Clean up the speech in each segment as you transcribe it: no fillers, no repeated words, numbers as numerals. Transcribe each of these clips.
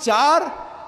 4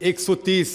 130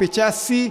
85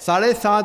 7.5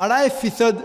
2.5%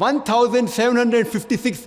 1756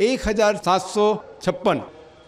1756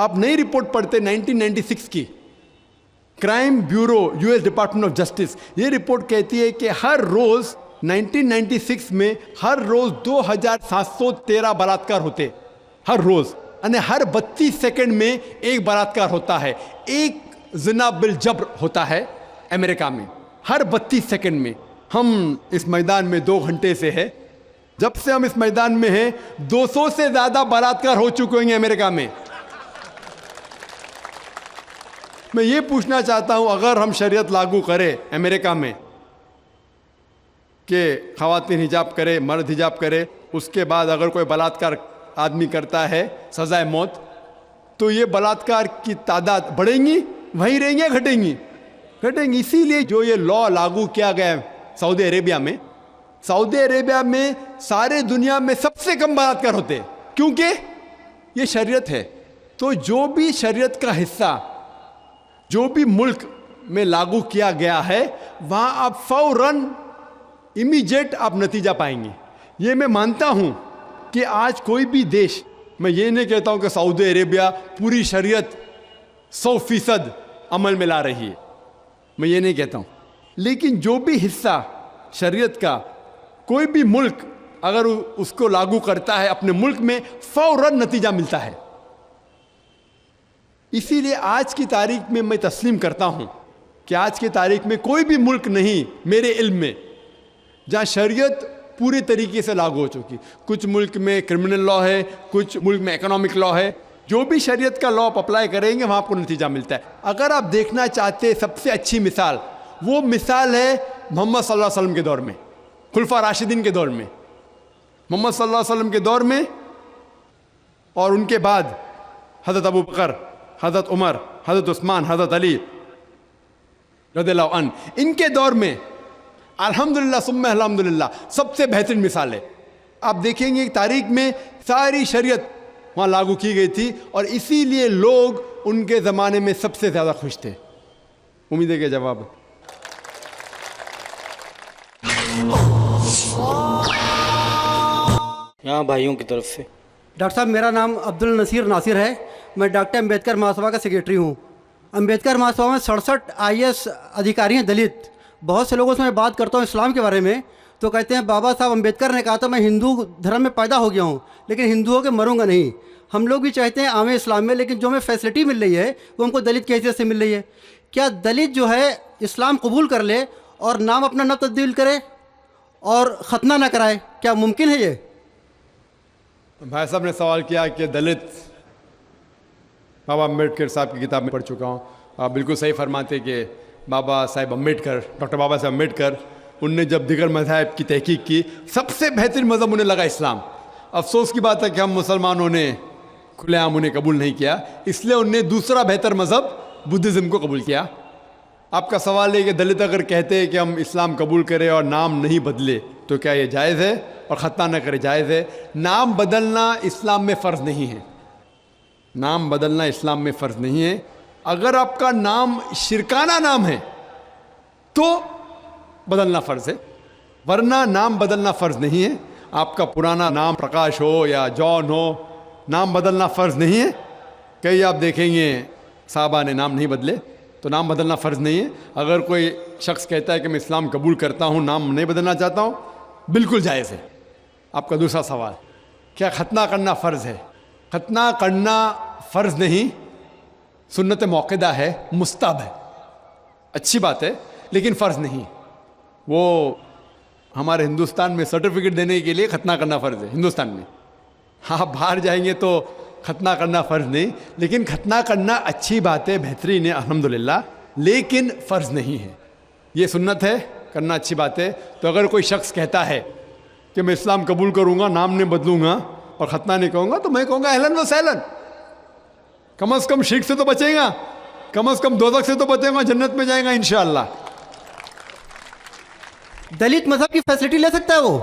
آپ نئی رپورٹ پڑھتے 1996 کی crime bureau US department of justice, یہ رپورٹ کہتی ہے کہ ہر روز 1996 میں ہر روز 2713 بلاತ್ಕಾರ ہوتے, ہر روز, یعنی ہر 32 سیکنڈ میں ایک بلاತ್ಕಾರ ہوتا ہے, ایک زنا بالجبر ہوتا ہے امریکہ میں ہر 32 سیکنڈ میں. ہم اس میدان میں 2 گھنٹے سے ہے, جب سے ہم اس میدان میں ہیں 200 سے زیادہ بلاತ್ಕಾರ ہو چکے ہیں امریکہ میں. میں یہ پوچھنا چاہتا ہوں, اگر ہم شریعت لاگو کرے امریکہ میں کہ خواتین حجاب کرے, مرد حجاب کرے, اس کے بعد اگر کوئی بلاತ್ಕಾರ آدمی کرتا ہے سزائے موت, تو یہ بلاತ್ಕಾರ کی تعداد بڑھیں گی, وہیں رہیں گے, گھٹیں گی؟ گھٹیں گی. اسی لیے جو یہ لا لاگو کیا گیا ہے سعودی عربیہ میں, سعودی عربیہ میں سارے دنیا میں سب سے کم بلاತ್ಕಾರ ہوتے ہیں, کیونکہ یہ شریعت ہے. تو جو بھی شریعت کا حصہ جو بھی ملک میں لاگو کیا گیا ہے, وہاں آپ فوراً امیجیٹ آپ نتیجہ پائیں گے. یہ میں مانتا ہوں کہ آج کوئی بھی دیش, میں یہ نہیں کہتا ہوں کہ سعودی عربیہ پوری شریعت 100% عمل میں لا رہی ہے, میں یہ نہیں کہتا ہوں, لیکن جو بھی حصہ شریعت کا کوئی بھی ملک اگر اس کو لاگو کرتا ہے اپنے ملک میں, فوراً نتیجہ ملتا ہے. اسی لیے آج کی تاریخ میں تسلیم کرتا ہوں کہ آج کی تاریخ میں کوئی بھی ملک نہیں میرے علم میں جہاں شریعت پوری طریقے سے لاگو ہو چکی. کچھ ملک میں کرمنل لا ہے, کچھ ملک میں اکنامک لا ہے. جو بھی شریعت کا لا آپ اپلائی کریں گے وہاں آپ کو نتیجہ ملتا ہے. اگر آپ دیکھنا چاہتے سب سے اچھی مثال, وہ مثال ہے محمد صلی اللہ علیہ وسلم کے دور میں, خلفاء راشدین کے دور میں. محمد صلی اللہ علیہ وسلم کے دور میں اور ان کے بعد حضرت ابو بکر, حضرت عمر, حضرت عثمان, حضرت علی رضی اللہ عنہ, ان کے دور میں الحمدللہ ثم الحمدللہ سب سے بہترین مثال ہے. آپ دیکھیں گے تاریخ میں ساری شریعت وہاں لاگو کی گئی تھی, اور اسی لیے لوگ ان کے زمانے میں سب سے زیادہ خوش تھے. امید ہے کہ جواب یہاں بھائیوں کی طرف سے. ڈاکٹر صاحب میرا نام عبد النصیر ناصر ہے, میں ڈاکٹر امبیڈکر مہاسبھا کا سیکریٹری ہوں. امبیڈکر مہاسبھا میں 67 IAS ادھیکاری ہیں دلت. بہت سے لوگوں سے میں بات کرتا ہوں اسلام کے بارے میں, تو کہتے ہیں بابا صاحب امبیڈکر نے کہا تھا میں ہندو دھرم میں پیدا ہو گیا ہوں لیکن ہندوؤں کے مروں گا نہیں. ہم لوگ بھی چاہتے ہیں عام اسلام میں, لیکن جو ہمیں فیسلٹی مل رہی ہے وہ ہم کو دلت کی حیثیت سے مل رہی ہے. کیا دلت جو ہے اسلام قبول کر لے اور نام اپنا نہ تبدیل کرے اور ختنہ نہ کرائے, کیا ممکن ہے یہ؟ بھائی صاحب نے سوال کیا کہ دلت, بابا امبیڈکر صاحب کی کتاب میں پڑھ چکا ہوں. آپ بالکل صحیح فرماتے کہ بابا صاحب امبیڈکر, ڈاکٹر بابا صاحب امبیڈکر, ان نے جب دیگر مذاہب کی تحقیق کی سب سے بہترین مذہب انہیں لگا اسلام. افسوس کی بات ہے کہ ہم مسلمانوں نے کھلے عام انہیں قبول نہیں کیا, اس لیے انہوں نے دوسرا بہتر مذہب بدھزم کو قبول کیا. آپ کا سوال ہے کہ دلت اگر کہتے ہیں کہ ہم اسلام قبول کریں اور نام نہیں بدلے تو کیا یہ جائز ہے, اور ختنہ نہ کرے جائز ہے؟ نام بدلنا اسلام میں فرض نہیں ہے, نام بدلنا اسلام میں فرض نہیں ہے. اگر آپ کا نام شرکانہ نام ہے تو بدلنا فرض ہے, ورنہ نام بدلنا فرض نہیں ہے. آپ کا پرانا نام پرکاش ہو یا جان ہو, نام بدلنا فرض نہیں ہے. کئی آپ دیکھیں گے صحابہ نے نام نہیں بدلے, تو نام بدلنا فرض نہیں ہے. اگر کوئی شخص کہتا ہے کہ میں اسلام قبول کرتا ہوں, نام نہیں بدلنا چاہتا ہوں, بالکل جائز ہے. آپ کا دوسرا سوال, کیا ختنہ کرنا فرض ہے؟ ختنہ کرنا فرض نہیں, سنت موقدہ ہے, مستحب ہے, اچھی بات ہے, لیکن فرض نہیں. وہ ہمارے ہندوستان میں سرٹیفکیٹ دینے کے لیے ختنہ کرنا فرض ہے ہندوستان میں. آپ باہر جائیں گے تو ختنہ کرنا فرض نہیں, لیکن ختنہ کرنا اچھی بات ہے, بہترین ہے الحمدللہ, لیکن فرض نہیں ہے. یہ سنت ہے, کرنا اچھی بات ہے. تو اگر کوئی شخص کہتا ہے کہ میں اسلام قبول کروں گا, نام نہیں بدلوں گا اور ختنہ نہیں کہوں گا, تو میں کہوں گا اہلاً و سہلاً. کم از کم شرک سے تو بچیں گا, کم از کم دوزخ سے تو بچیں گا, جنت میں جائیں گا انشاءاللہ. دلت مذہب کی فیسلٹی لے سکتا ہے وہ؟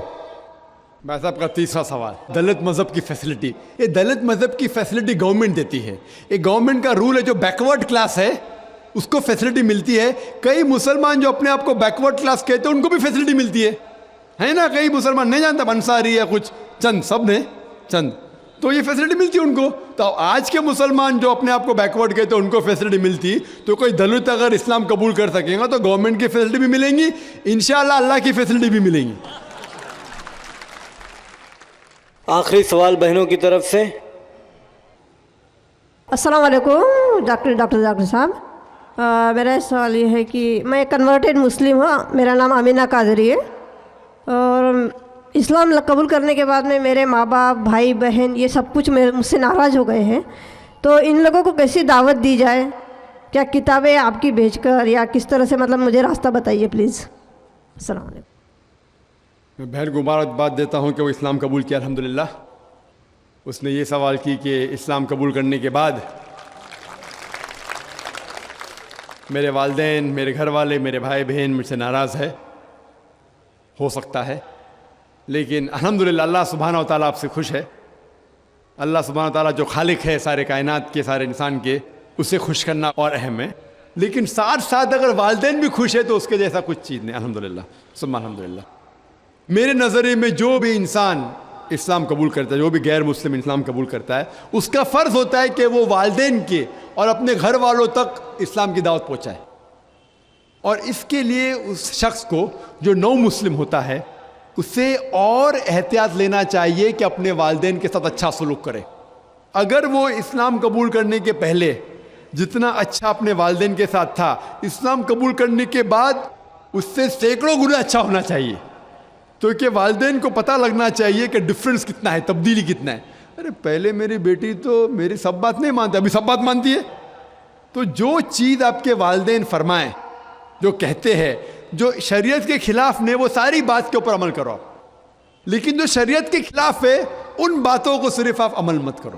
بھائی صاحب کا تیسرا سوال, دلت مذہب کی فیسلٹی. یہ دلت مذہب کی فیسلٹی گورنمنٹ دیتی ہے. یہ گورنمنٹ کا رول ہے, جو بیکورڈ کلاس ہے اس کو فیسلٹی ملتی ہے. کئی مسلمان جو اپنے آپ کو بیکورڈ کلاس کہتے ہیں ان کو بھی فیسلٹی ملتی ہے نا. کئی مسلمان نہیں جانتا, انصاری یا کچھ چند, سب نے چند. تو یہ فیسلٹی ملتی ان کو. تو آج کے مسلمان جو اپنے آپ کو بیکورڈ کہتے ہیں ان کو فیسلٹی ملتی, تو کوئی دلت اگر اسلام قبول کر سکیں گا تو گورنمنٹ کی فیسلٹی بھی ملیں گی, انشاءاللہ اللہ کی فیسلٹی بھی ملیں گی. آخری سوال بہنوں کی طرف سے. السلام علیکم ڈاکٹر صاحب. میرا سوال یہ ہے کہ میں کنورٹڈ مسلم ہوں, میرا نام امینہ قادری ہے, اور اسلام قبول کرنے کے بعد میں میرے ماں باپ بھائی بہن یہ سب کچھ مجھ سے ناراض ہو گئے ہیں. تو ان لوگوں کو کیسی دعوت دی جائے, کیا کتابیں آپ کی بھیج کر یا کس طرح سے, مطلب مجھے راستہ بتائیے پلیز. السلام علیکم. میں بہن کو مبارکباد دیتا ہوں کہ وہ اسلام قبول کیا الحمدللہ. اس نے یہ سوال کی کہ اسلام قبول کرنے کے بعد میرے والدین, میرے گھر والے, میرے بھائی بہن مجھ سے ناراض ہے. ہو سکتا ہے, لیکن الحمدللہ اللہ سبحانہ و تعالیٰ آپ سے خوش ہے. اللہ سبحانہ و تعالیٰ جو خالق ہے سارے کائنات کے, سارے انسان کے, اسے خوش کرنا اور اہم ہے. لیکن ساتھ ساتھ اگر والدین بھی خوش ہے تو اس کے جیسا کچھ چیز نہیں. الحمدللہ ثم الحمدللہ. میرے نظریے میں جو بھی انسان اسلام قبول کرتا ہے, جو بھی غیر مسلم اسلام قبول کرتا ہے, اس کا فرض ہوتا ہے کہ وہ والدین کے اور اپنے گھر والوں تک اسلام کی دعوت پہنچائے. اور اس کے لیے اس شخص کو جو نو مسلم ہوتا ہے اسے اور احتیاط لینا چاہیے کہ اپنے والدین کے ساتھ اچھا سلوک کرے. اگر وہ اسلام قبول کرنے کے پہلے جتنا اچھا اپنے والدین کے ساتھ تھا, اسلام قبول کرنے کے بعد اس سے سینکڑوں گنا اچھا ہونا چاہیے. تو کہ والدین کو پتہ لگنا چاہیے کہ ڈفرنس کتنا ہے, تبدیلی کتنا ہے. ارے پہلے میری بیٹی تو میری سب بات نہیں مانتی, ابھی سب بات مانتی ہے. تو جو چیز آپ کے والدین فرمائیں, جو کہتے ہیں, جو شریعت کے خلاف نہیں, وہ ساری بات کے اوپر عمل کرو. لیکن جو شریعت کے خلاف ہے ان باتوں کو صرف آپ عمل مت کرو.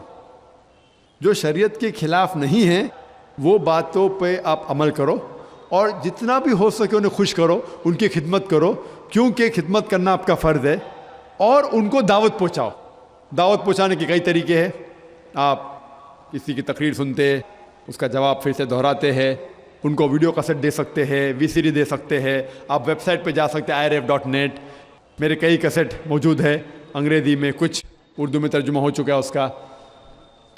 جو شریعت کے خلاف نہیں ہیں وہ باتوں پہ آپ عمل کرو, اور جتنا بھی ہو سکے انہیں خوش کرو, ان کی خدمت کرو, کیونکہ خدمت کرنا آپ کا فرض ہے. اور ان کو دعوت پہنچاؤ. دعوت پہنچانے کے کئی طریقے ہیں. آپ کسی کی تقریر سنتے, اس کا جواب پھر سے دہراتے ہیں, ان کو ویڈیو کیسٹ دے سکتے ہیں, وی سی ڈی دے سکتے ہیں. آپ ویب سائٹ پہ جا سکتے ہیں irf.net, میرے کئی کیسٹ موجود ہے, انگریزی میں, کچھ اردو میں ترجمہ ہو چکا ہے اس کا.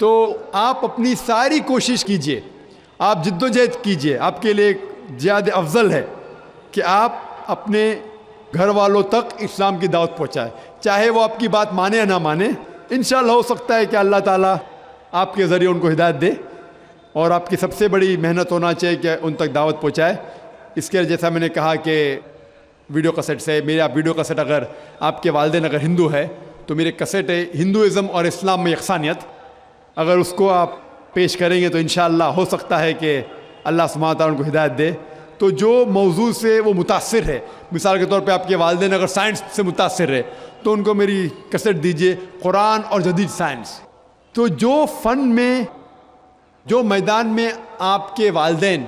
تو آپ اپنی ساری کوشش کیجئے, آپ جد و جہد کیجئے. آپ کے لیے زیادہ افضل ہے کہ آپ اپنے گھر والوں تک اسلام کی دعوت پہنچائے, چاہے وہ آپ کی بات مانے یا نہ مانے. انشاءاللہ ہو سکتا ہے کہ اللہ تعالیٰ آپ کے ذریعے ان کو ہدایت دے, اور آپ کی سب سے بڑی محنت ہونا چاہیے کہ ان تک دعوت پہنچائے. اس کے جیسا میں نے کہا کہ ویڈیو کیسٹ سے, میرے آپ ویڈیو کیسٹ, اگر آپ کے والدین اگر ہندو ہے تو میرے کیسٹ ہے ہندوازم اور اسلام میں یکسانیت, اگر اس کو آپ پیش کریں گے تو انشاءاللہ ہو سکتا ہے کہ اللہ سبحانہ تعالیٰ ان کو ہدایت دے. تو جو موضوع سے وہ متاثر ہے, مثال کے طور پہ آپ کے والدین اگر سائنس سے متاثر ہے تو ان کو میری کیسٹ دیجئے, قرآن اور جدید سائنس. تو جو فن میں, جو میدان میں آپ کے والدین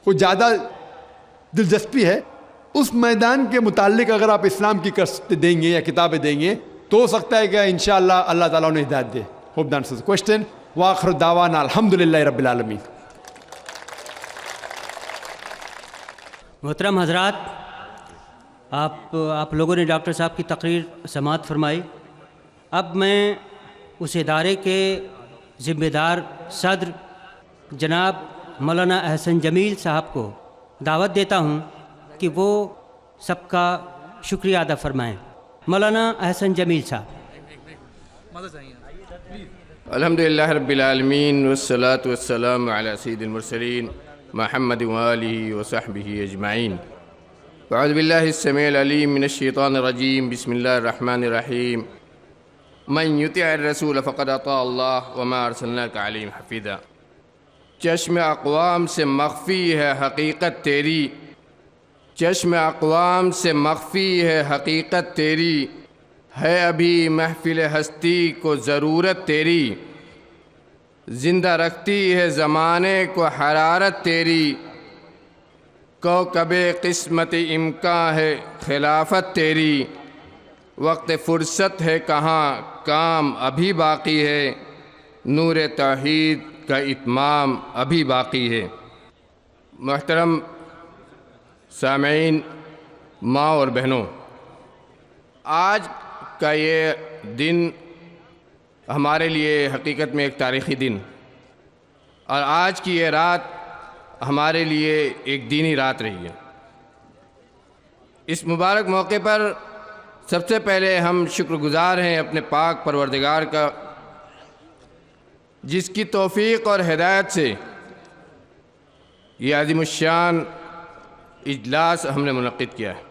کو زیادہ دلچسپی ہے, اس میدان کے متعلق اگر آپ اسلام کی کیسٹ دیں گے یا کتابیں دیں گے تو ہو سکتا ہے کہ انشاءاللہ اللہ تعالیٰ انہیں ہدایت دے. Hope that answers the question. وآخر دعوانا الحمدللہ رب العالمین. محترم حضرات, آپ لوگوں نے ڈاکٹر صاحب کی تقریر سماعت فرمائی. اب میں اس ادارے کے ذمہ دار صدر جناب مولانا احسن جمیل صاحب کو دعوت دیتا ہوں کہ وہ سب کا شکریہ ادا فرمائیں. مولانا احسن جمیل صاحب. الحمدللہ رب العالمین والصلاة والسلام علی سید المرسلین محمد وآلہ وصحبہ اجمعین. اعوذ باللہ السمیع العلیم من الشیطان الرجیم. بسم اللہ الرحمن الرحیم. من یطع الرسول فقد اطاع اللہ وما ارسلناک علیہم حفیظا. چشم اقوام سے مخفی ہے حقیقت تیری, چشم اقوام سے مخفی ہے حقیقت تیری, ہے ابھی محفل ہستی کو ضرورت تیری, زندہ رکھتی ہے زمانے کو حرارت تیری, کوکب قسمت امکان ہے خلافت تیری, وقت فرصت ہے کہاں کام ابھی باقی ہے, نور توحید کا اتمام ابھی باقی ہے. محترم سامعین, ماں اور بہنوں, آج کا یہ دن ہمارے لیے حقیقت میں ایک تاریخی دن، اور آج کی یہ رات ہمارے لیے ایک دینی رات رہی ہے۔ اس مبارک موقع پر سب سے پہلے ہم شکر گزار ہیں اپنے پاک پروردگار کا، جس کی توفیق اور ہدایت سے یہ عظیم الشان اجلاس ہم نے منعقد کیا ہے،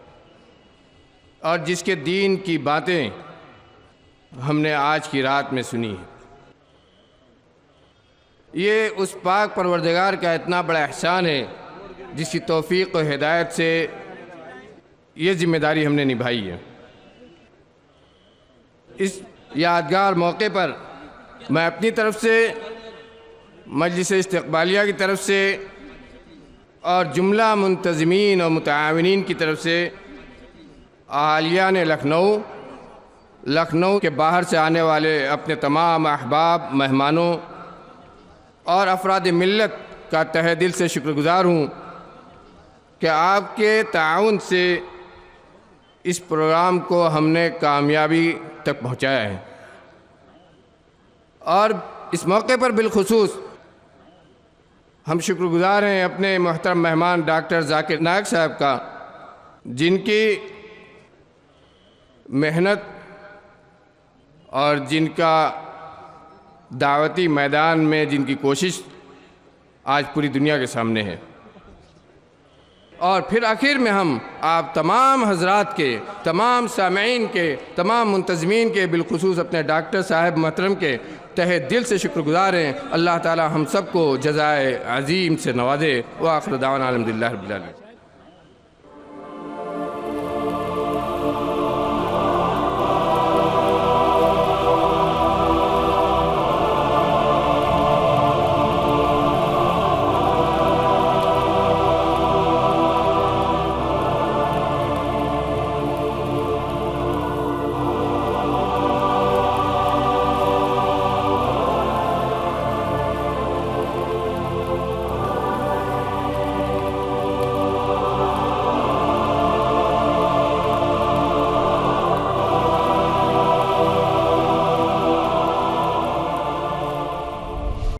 اور جس کے دین کی باتیں ہم نے آج کی رات میں سنی ہیں۔ یہ اس پاک پروردگار کا اتنا بڑا احسان ہے جس کی توفیق و ہدایت سے یہ ذمہ داری ہم نے نبھائی ہے۔ اس یادگار موقع پر میں اپنی طرف سے، مجلس استقبالیہ کی طرف سے اور جملہ منتظمین اور متعاونین کی طرف سے اہالیان لکھنؤ کے باہر سے آنے والے اپنے تمام احباب، مہمانوں اور افراد ملت کا تہہ دل سے شکر گزار ہوں کہ آپ کے تعاون سے اس پروگرام کو ہم نے کامیابی تک پہنچایا ہے، اور اس موقع پر بالخصوص ہم شکر گزار ہیں اپنے محترم مہمان ڈاکٹر ذاکر نائک صاحب کا، جن کی محنت اور جن کا دعوتی میدان میں جن کی کوشش آج پوری دنیا کے سامنے ہے۔ اور پھر آخر میں ہم آپ تمام حضرات کے، تمام سامعین کے، تمام منتظمین کے، بالخصوص اپنے ڈاکٹر صاحب محترم کے تہہ دل سے شکر گزار ہیں۔ اللہ تعالی ہم سب کو جزائے عظیم سے نوازے۔ وآخر دعوانا الحمدللہ رب العالمین۔